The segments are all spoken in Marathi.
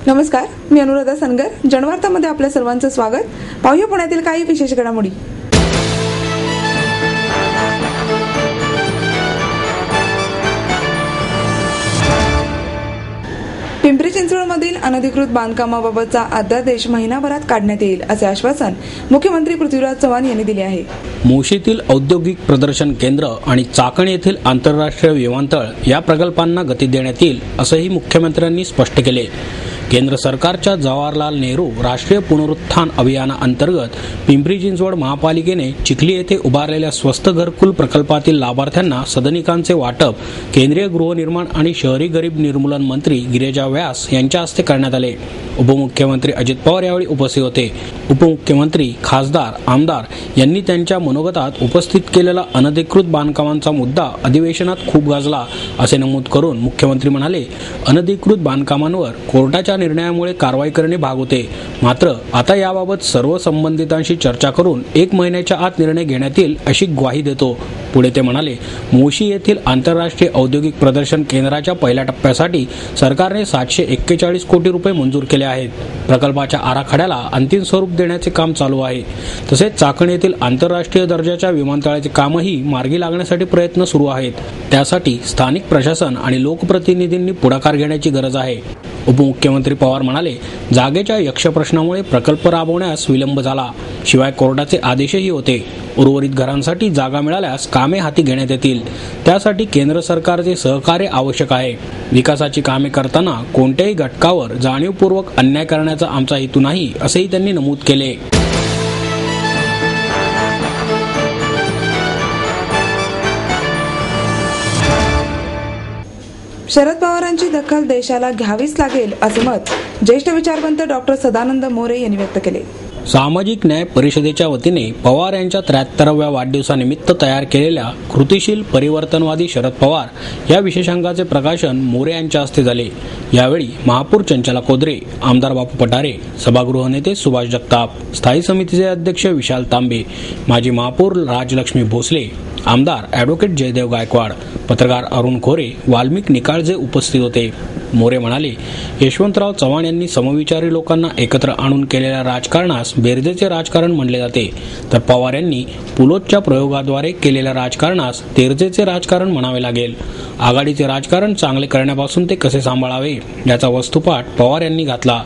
नमस्कार, मी अनुराधा सनगर. जनवार्तामध्ये आपल्या सर्वांचं स्वागत. पाहूया पुण्यातील काही विशेष घडामोडी. पिंपरी चिंचवडमधील अनधिकृत बांधकामाबाबतचा अध्यादेश महिनाभरात काढण्यात येईल असे आश्वासन मुख्यमंत्री पृथ्वीराज चव्हाण यांनी दिले आहे. मोशीतील औद्योगिक प्रदर्शन केंद्र आणि चाकण येथील आंतरराष्ट्रीय विमानतळ या प्रकल्पांना गती देण्यात येईल असंही मुख्यमंत्र्यांनी स्पष्ट केले. केंद्र सरकारच्या जवाहरलाल नेहरू राष्ट्रीय पुनरुत्थान अभियानाअंतर्गत पिंपरी चिंचवड महापालिकेने चिखली येथे उभारलेल्या स्वस्त घरकुल प्रकल्पातील लाभार्थ्यांना सदनिकांचे वाटप केंद्रीय गृहनिर्माण आणि शहरी गरीब निर्मूलन मंत्री गिरिजा व्यास यांच्या हस्ते करण्यात आले. उपमुख्यमंत्री अजित पवार यावेळी उपस्थित होते. उपमुख्यमंत्री, खासदार, आमदार यांनी त्यांच्या मनोगतात उपस्थित केलेला अनधिकृत बांधकामांचा मुद्दा अधिवेशनात खूप गाजला असे नमूद करून मुख्यमंत्री म्हणाले, अनधिकृत बांधकामांवर कोर्टाच्या निर्णयामुळे कारवाई करणे भाग होते. मात्र आता याबाबत सर्व संबंधितांशी चर्चा करून 1 महिन्याच्या आत निर्णय घेण्यात येईल अशी ग्वाही देतो. पुढे ते म्हणाले, मोशी येथील आंतरराष्ट्रीय औद्योगिक प्रदर्शन केंद्राच्या पहिल्या टप्प्यासाठी सरकारने 741 कोटी रुपये मंजूर केले आहेत. प्रकल्पाच्या आराखड्याला अंतिम स्वरूप देण्याचे काम चालू आहे. तसेच चाकण येथील आंतरराष्ट्रीय दर्जाच्या विमानतळाचे कामही मार्गी लागण्यासाठी प्रयत्न सुरू आहेत. त्यासाठी स्थानिक प्रशासन आणि लोकप्रतिनिधींनी पुढाकार घेण्याची गरज आहे. उपमुख्यमंत्री पवार म्हणाले, जागेच्या यक्ष प्रश्नामुळे प्रकल्प राबवण्यास विलंब झाला. शिवाय कोर्टाचे आदेशही होते. उर्वरित घरांसाठी जागा मिळाल्यास कामे हाती घेण्यात येतील. त्यासाठी केंद्र सरकारचे सहकार्य आवश्यक आहे. विकासाची कामे करताना कोणत्याही घटकावर जाणीवपूर्वक अन्याय करण्याचा आमचा हेतू नाही असेही त्यांनी नमूद केले. शरद पवारांची दखल देशाला घ्यावीच लागेल असे मत ज्येष्ठ विचारवंत डॉक्टर सदानंद मोरे यांनी व्यक्त केले. सामाजिक न्याय परिषदेच्या वतीने पवार यांच्या 73व्या वाढदिवसानिमित्त तयार केलेल्या कृतिशील परिवर्तनवादी शरद पवार या विशेषांकाचे प्रकाशन मोरे यांच्या हस्ते झाले. यावेळी महापौर चंचला कोदरे, आमदार बापू पठारे, सभागृह नेते सुभाष जगताप, स्थायी समितीचे अध्यक्ष विशाल तांबे, माजी महापौर राजलक्ष्मी भोसले, आमदार ॲडव्होकेट जयदेव गायकवाड, पत्रकार अरुण खोरे, वाल्मिक निकाळजे उपस्थित होते. मोरे म्हणाले, यशवंतराव चव्हाण यांनी समविचारी लोकांना एकत्र आणून केलेल्या राजकारणास बेरजेचे राजकारण म्हणले जाते, तर पवार यांनी पुलोतच्या प्रयोगाद्वारे केलेल्या राजकारणास तेरजेचे राजकारण म्हणावे लागेल. आघाडीचे राजकारण चांगले करण्यापासून ते कसे सांभाळावे याचा वस्तुपाठ पवार यांनी घातला.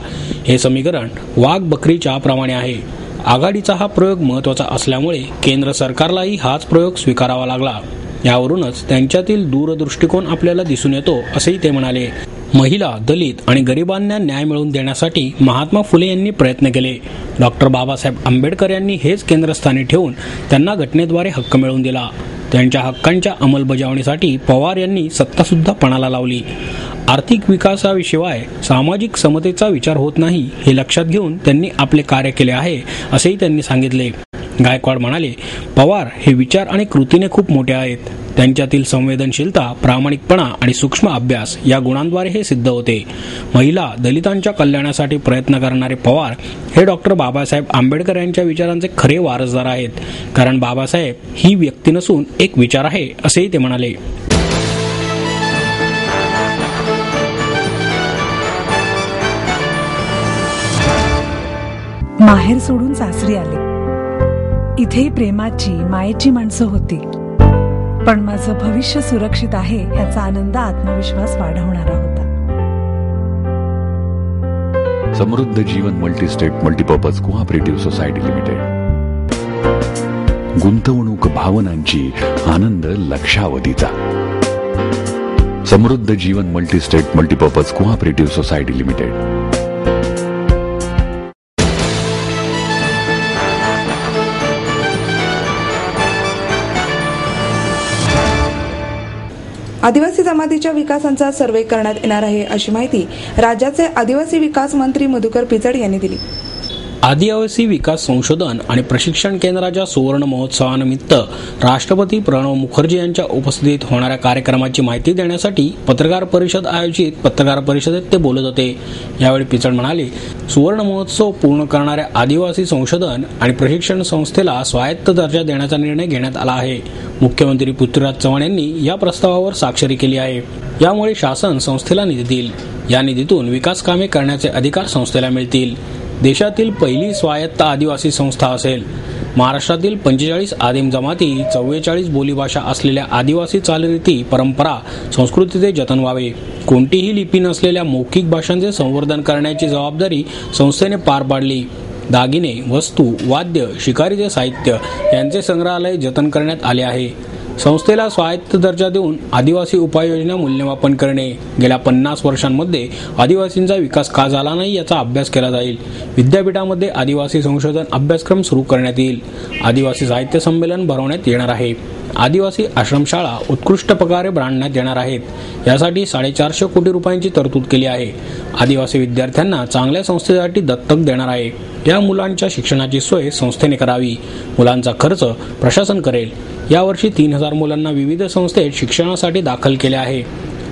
हे समीकरण वाघ बकरी चहाप्रमाणे आहे. आघाडीचा हा प्रयोग महत्त्वाचा असल्यामुळे केंद्र सरकारलाही हाच प्रयोग स्वीकारावा लागला. यावरूनच त्यांच्यातील दूरदृष्टिकोन आपल्याला दिसून येतो असेही ते म्हणाले. महिला, दलित आणि गरिबांना न्याय मिळवून देण्यासाठी महात्मा फुले यांनी प्रयत्न केले. डॉक्टर बाबासाहेब आंबेडकर यांनी हेच केंद्रस्थानी ठेवून त्यांना घटनेद्वारे हक्क मिळवून दिला. त्यांच्या हक्कांच्या अंमलबजावणीसाठी पवार यांनी सत्तासुद्धा पणाला लावली. आर्थिक विकासाशिवाय सामाजिक समतेचा विचार होत नाही हे लक्षात घेऊन त्यांनी आपले कार्य केले आहे असेही त्यांनी सांगितले. गायकवाड म्हणाले, पवार हे विचार आणि कृतीने खूप मोठे आहेत. त्यांच्यातील संवेदनशीलता, प्रामाणिकपणा आणि सूक्ष्म अभ्यास या गुणांद्वारे हे सिद्ध होते. महिला, दलितांच्या कल्याणासाठी प्रयत्न करणारे पवार हे डॉक्टर बाबासाहेब आंबेडकर यांच्या विचारांचे खरे वारसदार आहेत. कारण बाबासाहेब ही व्यक्ती नसून एक विचार आहे असेही ते म्हणाले. माहेर सोडून सासरी आले. इथे प्रेमाची, मायेची माणसं होती. पण माझं भविष्य सुरक्षित आहे याचा आनंद, आत्मविश्वास वाढवणारा होता. Samruddha Jeevan multistate multipurpose cooperative society limited. गुंतवणूक भावनांची, आनंद लक्षावधीचा. Samruddha Jeevan multistate multipurpose cooperative society limited. आदिवासी जमातीच्या विकासांचा सर्व्हे करण्यात येणार आहे अशी माहिती राज्याचे आदिवासी विकास मंत्री मधुकर पिचड यांनी दिली. आदिवासी विकास संशोधन आणि प्रशिक्षण केंद्राच्या सुवर्ण महोत्सवानिमित्त राष्ट्रपती प्रणव मुखर्जी यांच्या उपस्थितीत होणाऱ्या कार्यक्रमाची माहिती देण्यासाठी पत्रकार परिषद आयोजित पत्रकार परिषदेत ते बोलत होते. यावेळी पिचड म्हणाले, सुवर्ण महोत्सव पूर्ण करणाऱ्या आदिवासी संशोधन आणि प्रशिक्षण संस्थेला स्वायत्त दर्जा देण्याचा निर्णय घेण्यात आला आहे. मुख्यमंत्री पृथ्वीराज चव्हाण यांनी या प्रस्तावावर स्वाक्षरी केली आहे. यामुळे शासन संस्थेला निधी देईल. या निधीतून विकास कामे करण्याचे अधिकार संस्थेला मिळतील. देशातील पहिली स्वायत्त आदिवासी संस्था असेल. महाराष्ट्रातील 45 आदिम जमाती, 44 बोलीभाषा असलेल्या आदिवासी चालीरीती, परंपरा, संस्कृतीचे जतन व्हावे. कोणतीही लिपी नसलेल्या मौखिक भाषांचे संवर्धन करण्याची जबाबदारी संस्थेने पार पाडली. दागिने, वस्तू, वाद्य, शिकारीचे साहित्य यांचे संग्रहालय जतन करण्यात आले आहे. संस्थेला स्वायत्त दर्जा देऊन आदिवासी उपाययोजना मूल्यमापन करणे. गेल्या 50 वर्षांमध्ये आदिवासींचा विकास का झाला नाही याचा अभ्यास केला जाईल. विद्यापीठामध्ये आदिवासी संशोधन अभ्यासक्रम सुरू करण्यात येईल. आदिवासी साहित्य संमेलन भरवण्यात येणार आहे. आदिवासी आश्रमशाळा उत्कृष्ट प्रकारे बांधण्यात येणार आहेत. यासाठी 450 कोटी रुपयांची तरतूद केली आहे. आदिवासी विद्यार्थ्यांना चांगल्या संस्थेसाठी दत्तक देणार आहे. या मुलांच्या शिक्षणाची सोय संस्थेने करावी. मुलांचा खर्च प्रशासन करेल. यावर्षी 3000 मुलांना विविध संस्थेत शिक्षणासाठी दाखल केले आहे.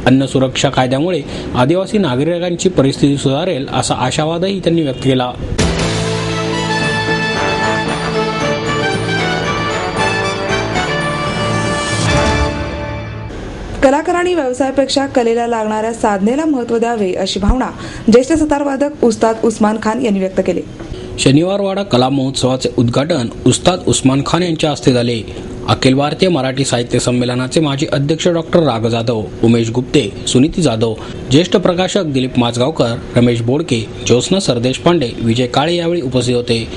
अन्न सुरक्षा कायद्यामुळे आदिवासी नागरिकांची परिस्थिती सुधारेल असा आशावादही त्यांनी व्यक्त केला. कलाकारांनी व्यवसायापेक्षा कलेला लागणाऱ्या साधनेला महत्त्व द्यावे अशी भावना ज्येष्ठ सतारवादक उस्ताद उस्मान खान यांनी व्यक्त केली. शनिवारवाडा कला महोत्सवाचे उद्घाटन उस्ताद उस्मान खान यांच्या हस्ते झाले. अखिल भारतीय मराठी साहित्य संमेलनाचे माजी अध्यक्ष डॉक्टर राघव जाधव, उमेश गुप्ते, सुनीती जाधव, ज्येष्ठ प्रकाशक दिलीप माजगावकर, रमेश बोडके, ज्योत्स्ना सरदेशपांडे, विजय काळे यावेळी उपस्थित होते.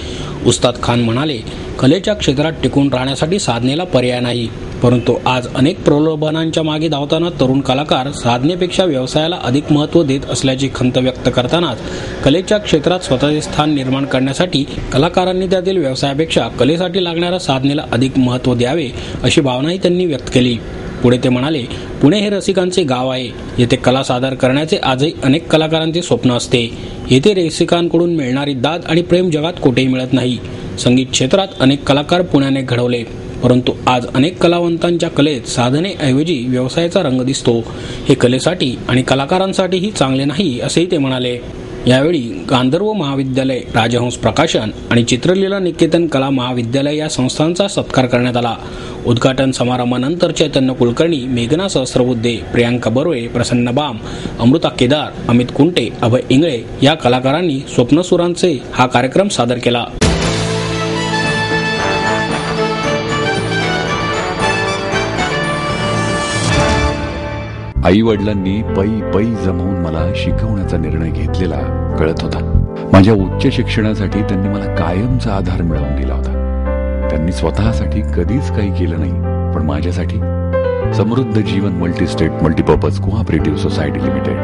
उस्ताद खान म्हणाले, कलेच्या क्षेत्रात टिकून राहण्यासाठी साधनेला पर्याय नाही. परंतु आज अनेक प्रलोभनांच्या मागे धावताना तरुण कलाकार साधनेपेक्षा व्यवसायाला अधिक महत्त्व देत असल्याची खंत व्यक्त करतानाच कलेच्या क्षेत्रात स्वतःचे स्थान निर्माण करण्यासाठी कलाकारांनी त्यातील व्यवसायापेक्षा कलेसाठी लागणाऱ्या साधनेला अधिक महत्त्व द्यावे अशी भावनाही त्यांनी व्यक्त केली. पुढे ते म्हणाले, पुणे हे रसिकांचे गाव आहे. येथे कला सादर करण्याचे आजही अनेक कलाकारांचे स्वप्न असते. येथे रसिकांकडून मिळणारी दाद आणि प्रेम जगात कुठेही मिळत नाही. संगीत क्षेत्रात अनेक कलाकार पुण्याने घडवले, परंतु आज अनेक कलावंतांच्या कलेत साधनेऐवजी व्यवसायाचा रंग दिसतो. हे कलेसाठी आणि कलाकारांसाठीही चांगले नाही असेही ते म्हणाले. यावेळी गांधर्व महाविद्यालय, राजहंस प्रकाशन आणि चित्रलीला निकेतन कला महाविद्यालय या संस्थांचा सत्कार करण्यात आला. उद्घाटन समारंभानंतर चैतन्य कुलकर्णी, मेघना सहस्रबुद्धे, प्रियांका बर्वे, प्रसन्न बाम, अमृता केदार, अमित कुंटे, अभय इंगळे या कलाकारांनी स्वप्नसुरांचे हा कार्यक्रम सादर केला. आई वडिलांनी पै जमवून मला शिकवण्याचा निर्णय घेतलेला कळत होता. माझ्या उच्च शिक्षणासाठी त्यांनी मला कायमचा आधार मिळवून दिला होता. त्यांनी स्वतःसाठी कधीच काही केलं नाही, पण माझ्यासाठी Samruddha Jeevan multistate multipurpose cooperative society limited.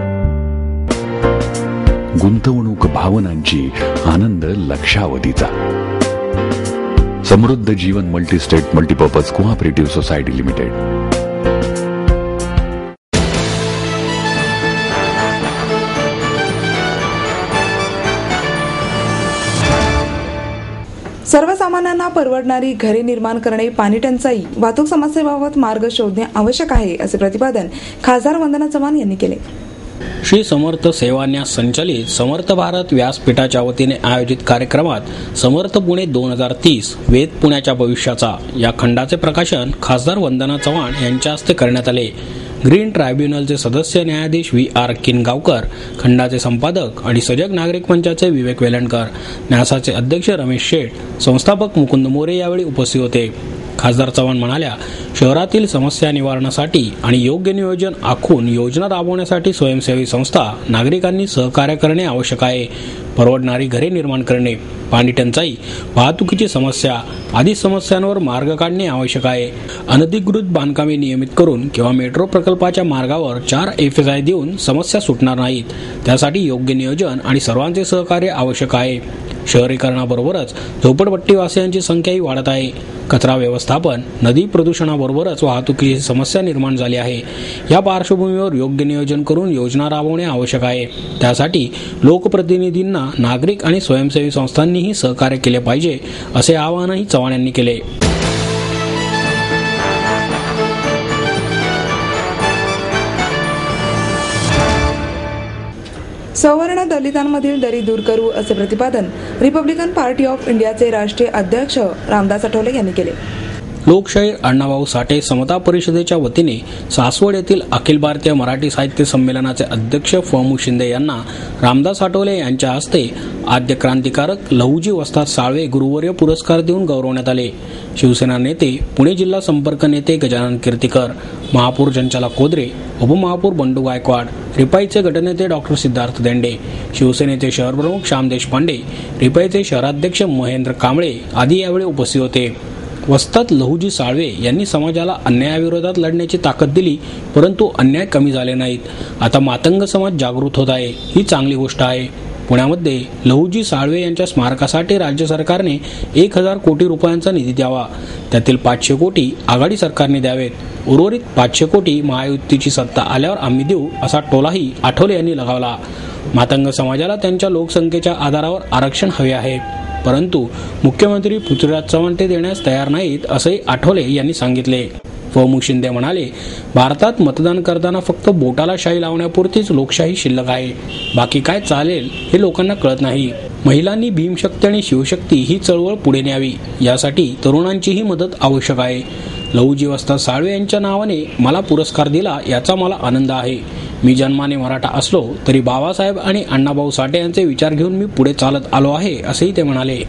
गुंतवणूक भावनांची, आनंद लक्षावधीचा. Samruddha Jeevan multistate multipurpose cooperative society limited. सर्वसामान्यांना परवडणारी घरे निर्माण करणे, पाणी टंचाई, वाहतूक समस्येबाबत मार्ग शोधणे आवश्यक आहे असे प्रतिपादन खासदार वंदना चव्हाण यांनी केले. श्री समर्थ सेवान्यास संचालित समर्थ भारत व्यासपीठाच्या वतीने आयोजित कार्यक्रमात समर्थ पुणे 2030 वेद पुण्याच्या भविष्याचा या खंडाचे प्रकाशन खासदार वंदना चव्हाण यांच्या हस्ते करण्यात आले. ग्रीन ट्रायब्युनलचे सदस्य न्यायाधीश VR किनगावकर, खंडाचे संपादक आणि सजग नागरिक मंचाचे विवेक वेलणकर, न्यासाचे अध्यक्ष रमेश शेठ, संस्थापक मुकुंद मोरे यावेळी उपस्थित होते. खासदार चव्हाण म्हणाल्या, शहरातील समस्या निवारणासाठी आणि योग्य नियोजन आखून योजना राबवण्यासाठी स्वयंसेवी संस्था, नागरिकांनी सहकार्य करणे आवश्यक आहे. परवडणारी घरे निर्माण करणे, पाणी टंचाई, वाहतुकीची समस्या आदी समस्यांवर मार्ग काढणे आवश्यक आहे. अनधिकृत बांधकामे नियमित करून किंवा मेट्रो प्रकल्पाच्या मार्गावर 4 FSI देऊन समस्या सुटणार नाहीत. त्यासाठी योग्य नियोजन आणि सर्वांचे सहकार्य आवश्यक आहे. शहरीकरणाबरोबरच झोपडपट्टीवासियांची संख्याही वाढत आहे. कचरा व्यवस्थापन, नदी प्रदूषणाबरोबरच वाहतुकीची समस्या निर्माण झाली आहे. या पार्श्वभूमीवर योग्य नियोजन करून योजना राबवणे आवश्यक आहे. त्यासाठी लोकप्रतिनिधींना, नागरिक आणि स्वयंसेवी संस्थांनीही सहकार्य केले पाहिजे, असे आवाहनही चव्हाण यांनी केले. सवर्ण दलितांमधील दरी दूर करू असे प्रतिपादन रिपब्लिकन पार्टी ऑफ इंडियाचे राष्ट्रीय अध्यक्ष रामदास आठवले यांनी केले. लोकशाहीर अण्णाभाऊ साठे समता परिषदेच्या वतीने सासवड येथील अखिल भारतीय मराठी साहित्य संमेलनाचे अध्यक्ष फ.मु. शिंदे यांना रामदास आठवले यांच्या हस्ते आद्य क्रांतिकारक लहुजी वस्ताद साळवे गुरुवर्य पुरस्कार देऊन गौरवण्यात आले. शिवसेना नेते, पुणे जिल्हा संपर्क नेते गजानन कीर्तीकर, महापौर चंचला कोदरे, उपमहापौर बंडू गायकवाड, रिपाईचे गटनेते डॉक्टर सिद्धार्थ देंडे, शिवसेनेचे शहर प्रमुख श्याम देशपांडे, रिपाईचे शहराध्यक्ष महेंद्र कांबळे आदी यावेळी उपस्थित होते. वस्ताद लहुजी साळवे यांनी समाजाला अन्यायाविरोधात लढण्याची ताकद दिली, परंतु अन्याय कमी झाले नाहीत. आता मातंग समाज जागृत होत आहे, ही चांगली गोष्ट आहे. पुण्यामध्ये लहुजी साळवे यांच्या स्मारकासाठी राज्य सरकारने 1,000 कोटी रुपयांचा निधी द्यावा. त्यातील 500 कोटी आघाडी सरकारने द्यावेत. उर्वरित 500 कोटी महायुतीची सत्ता आल्यावर आम्ही देऊ, असा टोलाही आठवले यांनी लगावला. मातंग समाजाला त्यांच्या लोकसंख्येच्या आधारावर आरक्षण हवे आहे, परंतु मुख्यमंत्री पृथ्वीराज चव्हाण ते देण्यास तयार नाहीत, असंही आठवले यांनी सांगितले. फ.मु. शिंदे म्हणाले, भारतात मतदान करताना फक्त बोटाला शाई लावण्यापुरतीच लोकशाही शिल्लक आहे. बाकी काय चालेल हे लोकांना कळत नाही. महिलांनी भीमशक्ती आणि शिवशक्ती ही चळवळ पुढे न्यावी, यासाठी तरुणांचीही मदत आवश्यक आहे. लहुजी वस्ताद साळवे यांच्या नावाने मला पुरस्कार दिला, याचा मला आनंद आहे. मी जन्माने मराठा असलो तरी बाबासाहेब आणि अण्णाभाऊ साठे यांचे विचार घेऊन मी पुढे चालत आलो आहे, असेही ते म्हणाले.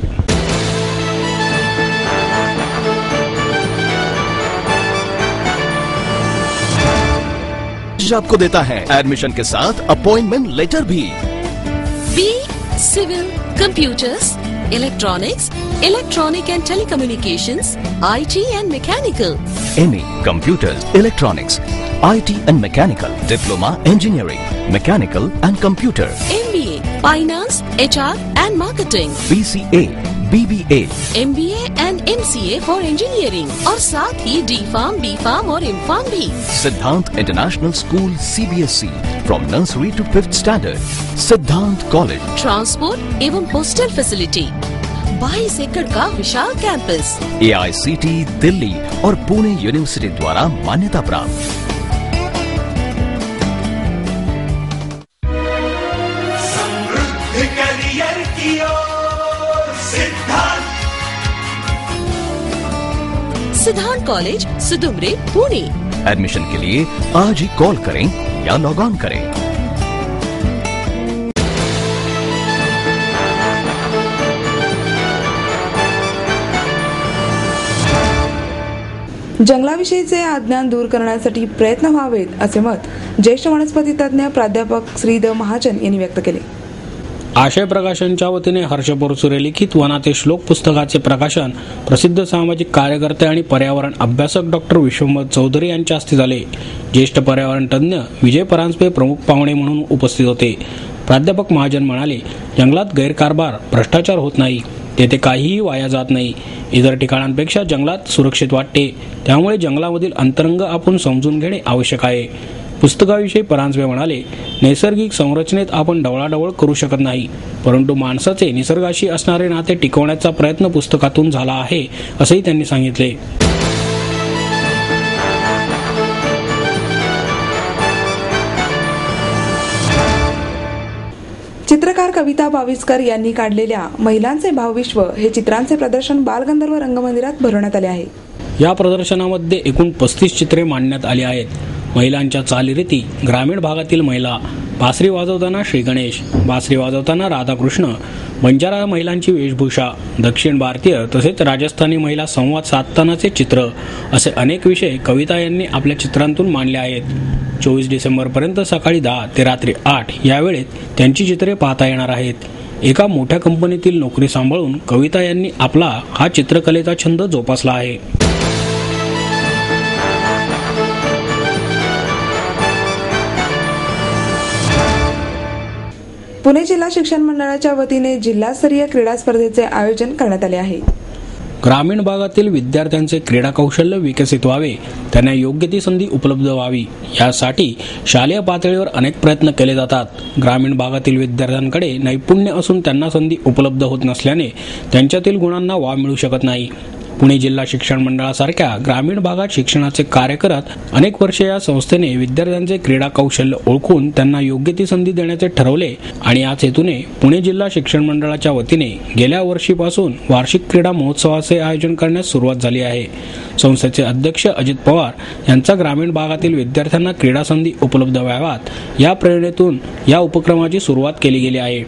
आपको देता है एडमिशन के साथ अपॉइंटमेंट लेटर भी. B civil, computers, electronics, electronic and telecommunications, IT and mechanical. MA computers, electronics, IT and mechanical, diploma engineering, mechanical and computer. MBA finance, HR and marketing. BCA, BBA, MBA and MCA for engineering और साथ ही D.Pharm, B.Pharm और M.Pharm भी. Siddhant international school CBSE from nursery to 5th standard. Siddhant college. Transport एवं हॉस्टल फैसिलिटी. 22 एकड़ का विशाल कैंपस. AICT दिल्ली और पुणे यूनिवर्सिटी द्वारा मान्यता प्राप्त. सिद्धांत कॉलेज, सुदुमरे, पुणे. एडमिशन के लिए आज ही कॉल करें या लॉग ऑन करें. जंगलाविषयीचे अज्ञान दूर करण्यासाठी प्रयत्न व्हावेत, असे मत ज्येष्ठ वनस्पती तज्ज्ञ प्राध्यापक श्री द. महाजन यांनी व्यक्त केले. आशय प्रकाशनच्या वतीने हर्ष बोरसुरे लिखित वनाचे श्लोक पुस्तकाचे प्रकाशन प्रसिद्ध सामाजिक कार्यकर्ते आणि पर्यावरण अभ्यासक डॉक्टर विश्वंभर चौधरी यांच्या हस्ते झाले. ज्येष्ठ पर्यावरण तज्ज्ञ विजय परांजपे प्रमुख पाहुणे म्हणून उपस्थित होते. प्राध्यापक महाजन म्हणाले, जंगलात गैरकारभार, भ्रष्टाचार होत नाही, तेथे काहीही वाया जात नाही. इतर ठिकाणांपेक्षा जंगलात सुरक्षित वाटते, त्यामुळे जंगलामधील अंतरंग आपण समजून घेणे आवश्यक आहे. पुस्तकाविषयी परांजपे म्हणाले, नैसर्गिक संरचनेत आपण ढवळाढवळ करू शकत नाही, परंतु माणसाचे निसर्गाशी असणारे नाते टिकवण्याचा प्रयत्न पुस्तकातून झाला आहे, असेही त्यांनी सांगितले. चित्रकार कविता बाविस्कर यांनी काढलेल्या महिलांचे भावविश्व हे चित्रांचे प्रदर्शन बालगंधर्व रंगमंदिरात भरवण्यात आले आहे. या प्रदर्शनामध्ये एकूण 35 चित्रे मांडण्यात आली आहेत. महिलांच्या चालीरीती, ग्रामीण भागातील महिला, बासरी वाजवताना श्री गणेश, बासरी वाजवताना राधाकृष्ण, बंजारा महिलांची वेशभूषा, दक्षिण भारतीय तसेच राजस्थानी महिला संवाद साधतानाचे चित्र असे अनेक विषय कविता यांनी आपल्या चित्रांतून मांडले आहेत. 24 डिसेंबरपर्यंत सकाळी 10 ते रात्री 8 या वेळेत त्यांची चित्रे पाहता येणार आहेत. एका मोठ्या कंपनीतील नोकरी सांभाळून कविता यांनी आपला हा चित्रकलेचा छंद जोपासला आहे. पुणे जिल्हा शिक्षण मंडळाच्या वतीने जिल्हास्तरीय क्रीडा स्पर्धेचे आयोजन करण्यात आले आहे. ग्रामीण भागातील विद्यार्थ्यांचे क्रीडा कौशल्य विकसित व्हावे, त्यांना योग्य ती संधी उपलब्ध व्हावी यासाठी शालेय पातळीवर अनेक प्रयत्न केले जातात. ग्रामीण भागातील विद्यार्थ्यांकडे नैपुण्य असून त्यांना संधी उपलब्ध होत नसल्याने त्यांच्यातील गुणांना वाव मिळू शकत नाही. पुणे जिल्हा शिक्षण मंडळासारख्या ग्रामीण भागात शिक्षणाचे कार्य करत अनेक वर्षे या संस्थेने विद्यार्थ्यांचे क्रीडा कौशल्य ओळखून त्यांना योग्य ती संधी देण्याचे ठरवले आणि याच हेतूने पुणे जिल्हा शिक्षण मंडळाच्या वतीने गेल्या वर्षीपासून वार्षिक क्रीडा महोत्सवाचे आयोजन करण्यास सुरुवात झाली आहे. संस्थेचे अध्यक्ष अजित पवार यांचा ग्रामीण भागातील विद्यार्थ्यांना क्रीडा संधी उपलब्ध व्हाव्यात या प्रेरणेतून या उपक्रमाची सुरुवात केली गेली आहे.